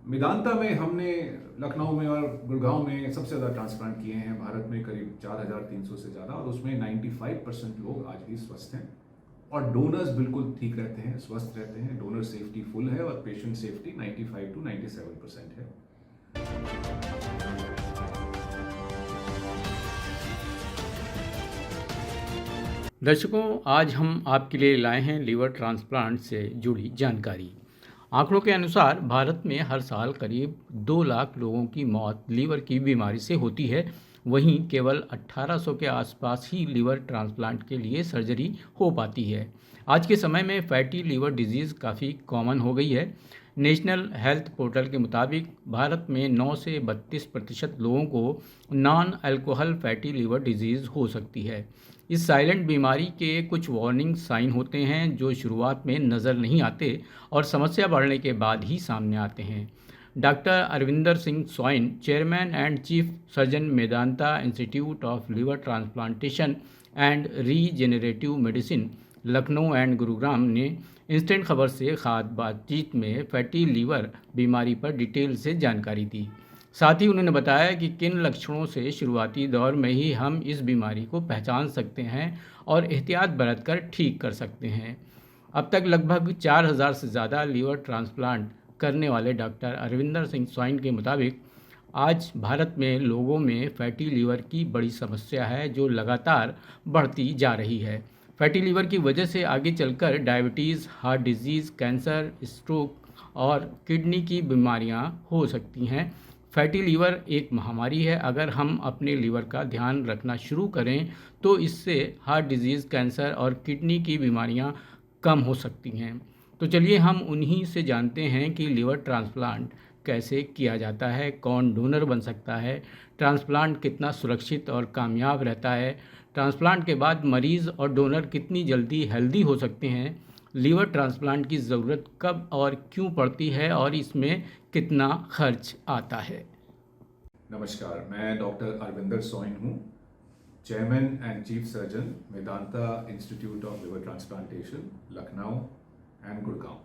मेदांता में हमने लखनऊ में और गुड़गांव में सबसे ज़्यादा ट्रांसप्लांट किए हैं। भारत में करीब 4,300 से ज़्यादा, और उसमें 95% लोग आज भी स्वस्थ हैं और डोनर्स बिल्कुल ठीक रहते हैं, स्वस्थ रहते हैं। डोनर सेफ्टी फुल है और पेशेंट सेफ्टी 95 to 97% है। दर्शकों, आज हम आपके लिए लाए हैं लीवर ट्रांसप्लांट से जुड़ी जानकारी। आंकड़ों के अनुसार भारत में हर साल करीब 2 लाख लोगों की मौत लीवर की बीमारी से होती है। वहीं केवल 1800 के आसपास ही लीवर ट्रांसप्लांट के लिए सर्जरी हो पाती है। आज के समय में फैटी लीवर डिजीज़ काफ़ी कॉमन हो गई है। नेशनल हेल्थ पोर्टल के मुताबिक भारत में 9 से 32% लोगों को non alcohol fatty liver disease हो सकती है। इस साइलेंट बीमारी के कुछ वार्निंग साइन होते हैं जो शुरुआत में नज़र नहीं आते और समस्या बढ़ने के बाद ही सामने आते हैं। Doctor Arvinder Singh swine, chairman and chief surgeon, Medanta institute of liver transplantation and regenerative medicine, Lucknow and Gurugram ने इंस्टेंट खबर से खास बातचीत में फैटी लीवर बीमारी पर डिटेल से जानकारी दी। साथ ही उन्होंने बताया कि किन लक्षणों से शुरुआती दौर में ही हम इस बीमारी को पहचान सकते हैं और एहतियात बरतकर ठीक कर सकते हैं। अब तक लगभग 4,000 से ज़्यादा लीवर ट्रांसप्लांट करने वाले डॉक्टर अरविंदर सिंह स्वाइन के मुताबिक आज भारत में लोगों में फैटी लीवर की बड़ी समस्या है जो लगातार बढ़ती जा रही है। फैटी लीवर की वजह से आगे चलकर diabetes, heart disease, cancer, stroke और किडनी की बीमारियां हो सकती हैं। फैटी लीवर एक महामारी है। अगर हम अपने लीवर का ध्यान रखना शुरू करें तो इससे हार्ट डिजीज़, कैंसर और किडनी की बीमारियां कम हो सकती हैं। तो चलिए हम उन्हीं से जानते हैं कि लीवर ट्रांसप्लांट कैसे किया जाता है, कौन डोनर बन सकता है, ट्रांसप्लांट कितना सुरक्षित और कामयाब रहता है, ट्रांसप्लांट के बाद मरीज़ और डोनर कितनी जल्दी हेल्दी हो सकते हैं, लीवर ट्रांसप्लांट की ज़रूरत कब और क्यों पड़ती है और इसमें कितना खर्च आता है। नमस्कार, मैं डॉक्टर अरविंदर सोइन हूँ, chairman and chief surgeon, Medanta institute of liver transplantation, Lucknow and Gurgaon.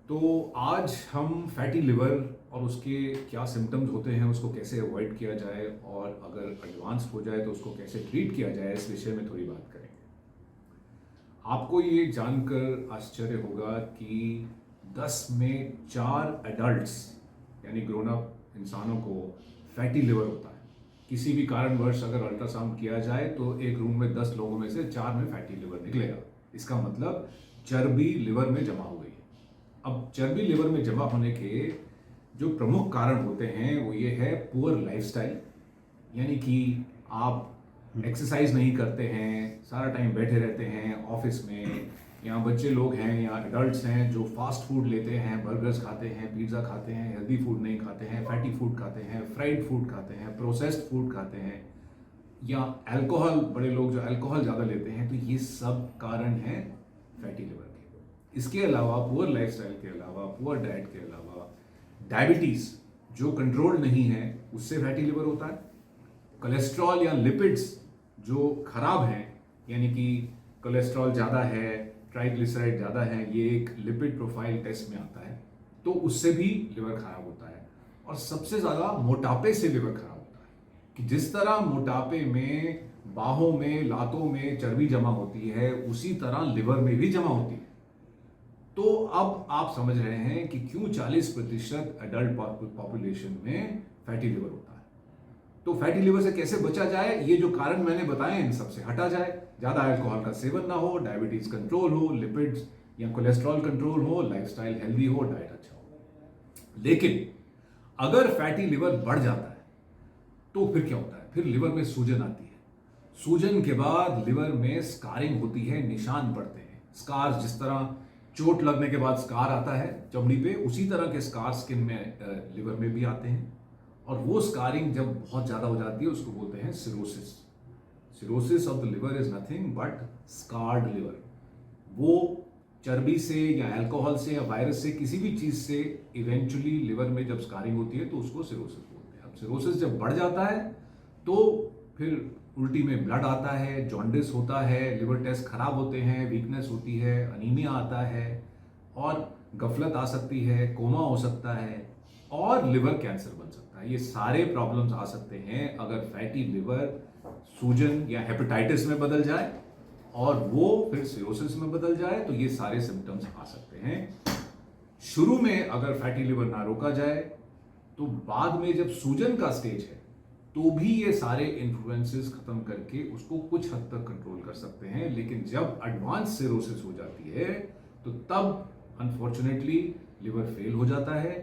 तो आज हम फैटी लिवर और उसके क्या सिम्टम्स होते हैं, उसको कैसे अवॉइड किया जाए और अगर एडवांस हो जाए तो उसको कैसे ट्रीट किया जाए, इस विषय में थोड़ी बात करेंगे। आपको ये जानकर आश्चर्य होगा कि 10 में 4 एडल्ट्स यानी ग्रोन अप इंसानों को फैटी लिवर होता है। किसी भी कारणवश अगर अल्ट्रासाउंड किया जाए तो एक रूम में 10 लोगों में से 4 में फैटी लिवर निकलेगा। इसका मतलब चर्बी लिवर में जमा हो गई है। अब चर्बी लिवर में जमा होने के जो प्रमुख कारण होते हैं वो ये है पुअर लाइफस्टाइल, यानी कि आप एक्सरसाइज नहीं करते हैं, सारा टाइम बैठे रहते हैं ऑफिस में, या बच्चे लोग हैं या एडल्ट्स हैं जो फास्ट फूड लेते हैं, बर्गर्स खाते हैं, पिज़्ज़ा खाते हैं, हेल्दी फूड नहीं खाते हैं, फैटी फूड खाते हैं, फ्राइड फूड खाते हैं, प्रोसेस्ड फूड खाते हैं, या अल्कोहल, बड़े लोग जो अल्कोहल ज़्यादा लेते हैं। तो ये सब कारण हैं फैटी लिवर के। इसके अलावा पुअर लाइफस्टाइल के अलावा, पुअर डाइट के अलावा, डायबिटीज़ जो कंट्रोल नहीं है उससे फैटी लिवर होता है। कोलेस्ट्रॉल या लिपिड्स जो खराब हैं, यानी कि कोलेस्ट्रॉल ज़्यादा है, ट्राइग्लिसराइड ज़्यादा है, ये एक लिपिड प्रोफाइल टेस्ट में आता है, तो उससे भी लिवर खराब होता है। और सबसे ज़्यादा मोटापे से लिवर खराब होता है, कि जिस तरह मोटापे में बाहों में, लातों में चर्बी जमा होती है, उसी तरह लिवर में भी जमा होती है। तो अब आप समझ रहे हैं कि क्यों 40% एडल्ट पॉपुलेशन में फैटी लिवर होता है। तो फैटी लिवर से कैसे बचा जाए, ये जो कारण मैंने बताए इन सबसे हटा जाए। ज़्यादा अल्कोहल का सेवन ना हो, डायबिटीज कंट्रोल हो, लिपिड्स या कोलेस्ट्रॉल कंट्रोल हो, लाइफस्टाइल हेल्दी हो, डाइट अच्छा हो। लेकिन अगर फैटी लिवर बढ़ जाता है तो फिर क्या होता है? फिर लिवर में सूजन आती है। सूजन के बाद लिवर में स्कारिंग होती है, निशान पड़ते हैं। स्कार्स, जिस तरह चोट लगने के बाद स्कार आता है चमड़ी पे, उसी तरह के स्कार स्किन में, लिवर में भी आते हैं। और वो स्कारिंग जब बहुत ज़्यादा हो जाती है उसको बोलते हैं cirrhosis. Cirrhosis of the liver is nothing but scarred liver. वो चर्बी से या अल्कोहल से या वायरस से, किसी भी चीज़ से इवेंचुअली लिवर में जब स्कारिंग होती है तो उसको सिरोसिस बोलते हैं। अब सिरोसिस जब बढ़ जाता है तो फिर उल्टी में ब्लड आता है, जॉन्डिस होता है, लिवर टेस्ट खराब होते हैं, वीकनेस होती है, अनीमिया आता है, और गफलत आ सकती है, कोमा हो सकता है और लिवर कैंसर बन सकता है। ये सारे प्रॉब्लम्स आ सकते हैं अगर फैटी लिवर सूजन या हेपेटाइटिस में बदल जाए और वो फिर सिरोसिस में बदल जाए, तो ये सारे सिम्टम्स आ सकते हैं। शुरू में अगर फैटी लिवर ना रोका जाए तो बाद में जब सूजन का स्टेज है तो भी ये सारे इन्फ्लुएंसेस खत्म करके उसको कुछ हद तक कंट्रोल कर सकते हैं। लेकिन जब एडवांस सिरोसिस हो जाती है तो तब अनफॉर्चुनेटली लिवर फेल हो जाता है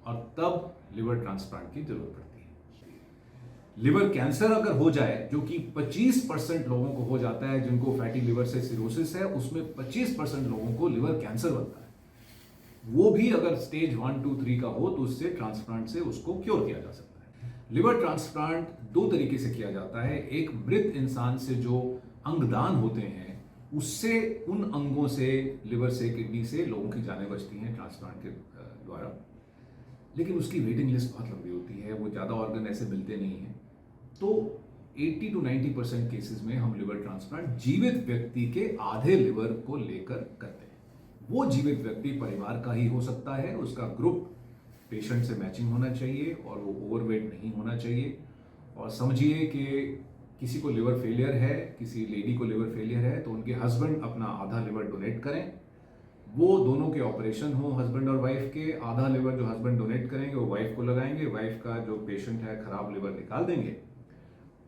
और तब लिवर ट्रांसप्लांट की जरूरत पड़ती है। लिवर कैंसर अगर हो जाए, जो कि 25% लोगों को हो जाता है जिनको फैटी लिवर से सिरोसिस है, उसमें 25% लोगों को लिवर कैंसर बनता है। वो भी अगर स्टेज 1, 2, 3 का हो तो उससे ट्रांसप्लांट से उसको क्योर किया जा सकता है। लिवर ट्रांसप्लांट दो तरीके से किया जाता है। एक, मृत इंसान से जो अंगदान होते हैं उससे, उन अंगों से, लिवर से, किडनी से लोगों की जानें बचती हैं ट्रांसप्लांट के द्वारा। लेकिन उसकी वेटिंग लिस्ट बहुत लंबी होती है, वो ज़्यादा ऑर्गन ऐसे मिलते नहीं हैं। तो 80 to 90% केसेस में हम लिवर ट्रांसप्लांट जीवित व्यक्ति के आधे लिवर को लेकर करते हैं। वो जीवित व्यक्ति परिवार का ही हो सकता है, उसका ग्रुप पेशेंट से मैचिंग होना चाहिए और वो ओवरवेट नहीं होना चाहिए। और समझिए कि किसी को लिवर फेलियर है, किसी लेडी को लिवर फेलियर है, तो उनके हस्बैंड अपना आधा लिवर डोनेट करें। वो दोनों के ऑपरेशन हो, हस्बैंड और वाइफ के। आधा लिवर जो हस्बैंड डोनेट करेंगे वो वाइफ को लगाएंगे, वाइफ का जो पेशेंट है खराब लिवर निकाल देंगे,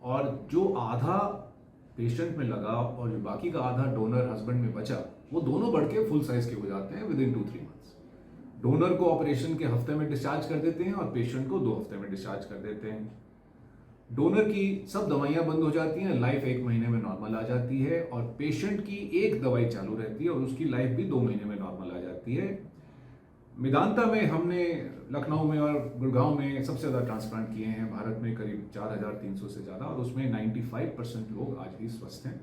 और जो आधा पेशेंट में लगा और जो बाकी का आधा डोनर हस्बैंड में बचा, वो दोनों बढ़ के फुल साइज के हो जाते हैं विद इन 2-3 मंथ्स। डोनर को ऑपरेशन के हफ्ते में डिस्चार्ज कर देते हैं और पेशेंट को 2 हफ्ते में डिस्चार्ज कर देते हैं। डोनर की सब दवाइयां बंद हो जाती हैं, लाइफ 1 महीने में नॉर्मल आ जाती है, और पेशेंट की एक दवाई चालू रहती है और उसकी लाइफ भी 2 महीने में नॉर्मल आ जाती है। मेदांता में हमने लखनऊ में और गुड़गांव में सबसे ज़्यादा ट्रांसप्लांट किए हैं, भारत में करीब 4300 से ज़्यादा, और उसमें 95% लोग आज भी स्वस्थ हैं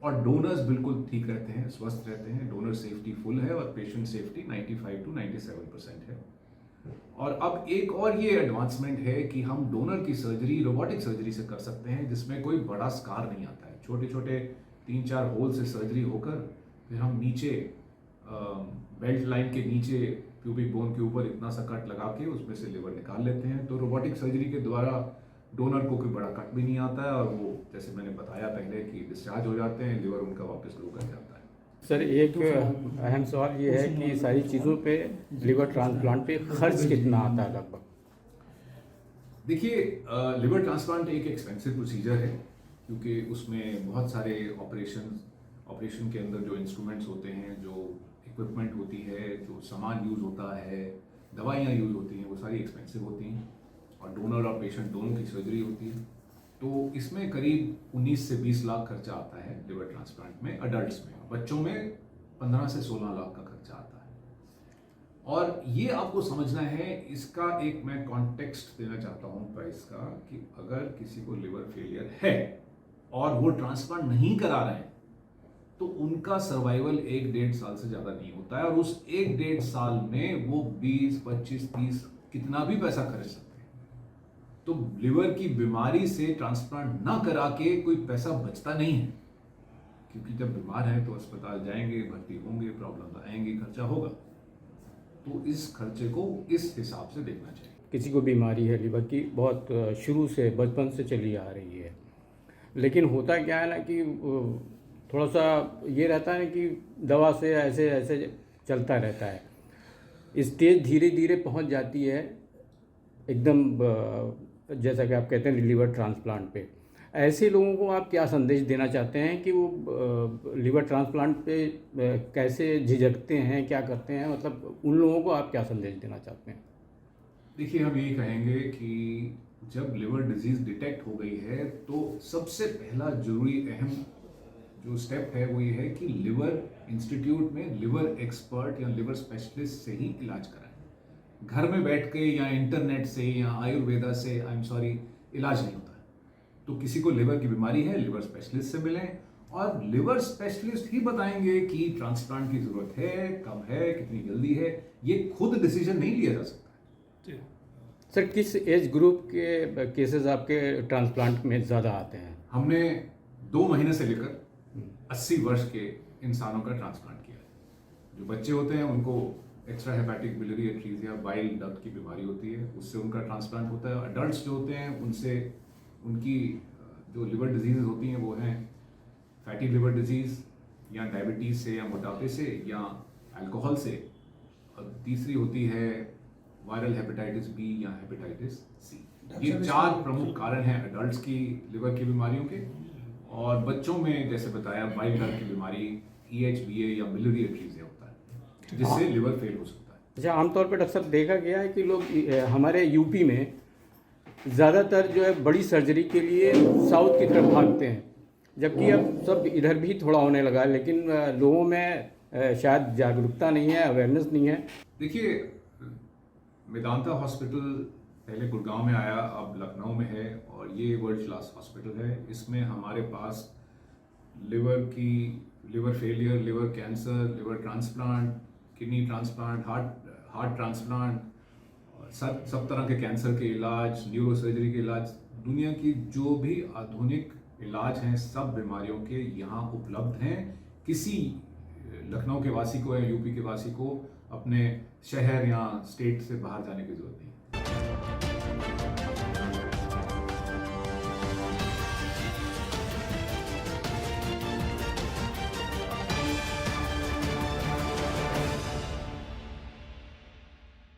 और डोनर्स बिल्कुल ठीक रहते हैं, स्वस्थ रहते हैं। डोनर सेफ्टी फुल है और पेशेंट सेफ्टी 95 to 97% है। और अब एक और ये एडवांसमेंट है कि हम डोनर की सर्जरी रोबोटिक सर्जरी से कर सकते हैं, जिसमें कोई बड़ा स्कार नहीं आता है। छोटे छोटे 3-4 होल से सर्जरी होकर फिर हम नीचे बेल्ट लाइन के नीचे प्यूबिक बोन के ऊपर इतना सा कट लगा के उसमें से लिवर निकाल लेते हैं। तो रोबोटिक सर्जरी के द्वारा डोनर को कोई बड़ा कट भी नहीं आता है और वो, जैसे मैंने बताया पहले, कि डिस्चार्ज हो जाते हैं, लिवर उनका वापस ग्रो कर जाता है। सर, एक अहम सवाल ये है कि सारी चीज़ों पे, लिवर ट्रांसप्लांट पे खर्च कितना आता है लगभग? देखिए, लिवर ट्रांसप्लांट एक एक्सपेंसिव प्रोसीजर है, क्योंकि उसमें बहुत सारे ऑपरेशन के अंदर जो इंस्ट्रूमेंट्स होते हैं, जो इक्विपमेंट होती है, जो सामान यूज़ होता है, दवाइयाँ यूज़ होती हैं, वो सारी एक्सपेंसिव होती हैं, और डोनर और पेशेंट दोनों की सर्जरी होती है। तो इसमें करीब 19 से 20 लाख खर्चा आता है लिवर ट्रांसप्लांट में, अडल्ट्स में। बच्चों में 15 से 16 लाख का खर्चा आता है। और ये आपको समझना है, इसका एक मैं कॉन्टेक्स्ट देना चाहता हूँ प्राइस का, कि अगर किसी को लिवर फेलियर है और वो ट्रांसप्लांट नहीं करा रहे हैं तो उनका सर्वाइवल 1-1.5 साल से ज़्यादा नहीं होता है, और उस 1-1.5 साल में वो 20, 25, 30 कितना भी पैसा खर्च सकते हैं। तो लिवर की बीमारी से ट्रांसप्लांट ना करा के कोई पैसा बचता नहीं है, क्योंकि जब बीमार हैं तो अस्पताल जाएंगे, भर्ती होंगे, प्रॉब्लम आएंगी, खर्चा होगा। तो इस खर्चे को इस हिसाब से देखना चाहिए। किसी को बीमारी है लिवर की, बहुत शुरू से, बचपन से चली आ रही है, लेकिन होता क्या है ना कि थोड़ा सा ये रहता है कि दवा से ऐसे ऐसे चलता रहता है। स्टेज धीरे धीरे पहुंच जाती है एकदम, जैसा कि आप कहते हैं लिवर ट्रांसप्लांट पे। ऐसे लोगों को आप क्या संदेश देना चाहते हैं कि वो लिवर ट्रांसप्लांट पे कैसे झिझकते हैं, क्या करते हैं, मतलब उन लोगों को आप क्या संदेश देना चाहते हैं? देखिए, हम यही कहेंगे कि जब लिवर डिजीज़ डिटेक्ट हो गई है तो सबसे पहला जरूरी अहम जो स्टेप है वो ये है कि लिवर इंस्टीट्यूट में लिवर एक्सपर्ट या लिवर स्पेशलिस्ट से ही इलाज कराएं। घर में बैठ के या इंटरनेट से या आयुर्वेदा से, आई एम सॉरी, इलाज नहीं होता है। तो किसी को लिवर की बीमारी है, लिवर स्पेशलिस्ट से मिलें, और लिवर स्पेशलिस्ट ही बताएंगे कि ट्रांसप्लांट की ज़रूरत है, कब है, कितनी जल्दी है। ये खुद डिसीजन नहीं लिया जा सकता है। सर, किस एज ग्रुप के केसेस आपके ट्रांसप्लांट में ज़्यादा आते हैं? हमने 2 महीने से लेकर 80 वर्ष के इंसानों का ट्रांसप्लांट किया है। जो बच्चे होते हैं उनको extra hepatic biliary atresia bile duct की बीमारी होती है, उससे उनका ट्रांसप्लांट होता है। अडल्ट्स जो होते हैं उनसे उनकी जो लिवर डिजीज़ होती हैं वो हैं फैटी लिवर डिजीज़ या डायबिटीज़ से या मोटापे से या अल्कोहल से, और तीसरी होती है वायरल हेपेटाइटिस बी या हेपेटाइटिस सी। ये 4 प्रमुख कारण हैं अडल्ट्स की लिवर की बीमारियों के। और बच्चों में जैसे बताया बाइल डक्ट की बीमारी EHBA या बिलियरी एट्रीजिया होता है, जिससे लिवर फेल हो सकता है। अच्छा, आमतौर पर डॉक्टर साहब देखा गया है कि लोग हमारे यूपी में ज़्यादातर जो है बड़ी सर्जरी के लिए साउथ की तरफ भागते हैं, जबकि अब सब इधर भी थोड़ा होने लगा है, लेकिन लोगों में शायद जागरूकता नहीं है, अवेयरनेस नहीं है। देखिए, मेदांता हॉस्पिटल पहले गुड़गांव में आया, अब लखनऊ में है, और ये वर्ल्ड क्लास हॉस्पिटल है। इसमें हमारे पास liver failure, liver cancer, liver transplant, kidney transplant, heart transplant, सब तरह के कैंसर के इलाज, न्यूरो सर्जरी के इलाज, दुनिया की जो भी आधुनिक इलाज हैं सब बीमारियों के यहाँ उपलब्ध हैं। किसी लखनऊ के वासी को या यूपी के वासी को अपने शहर या स्टेट से बाहर जाने की जरूरत नहीं।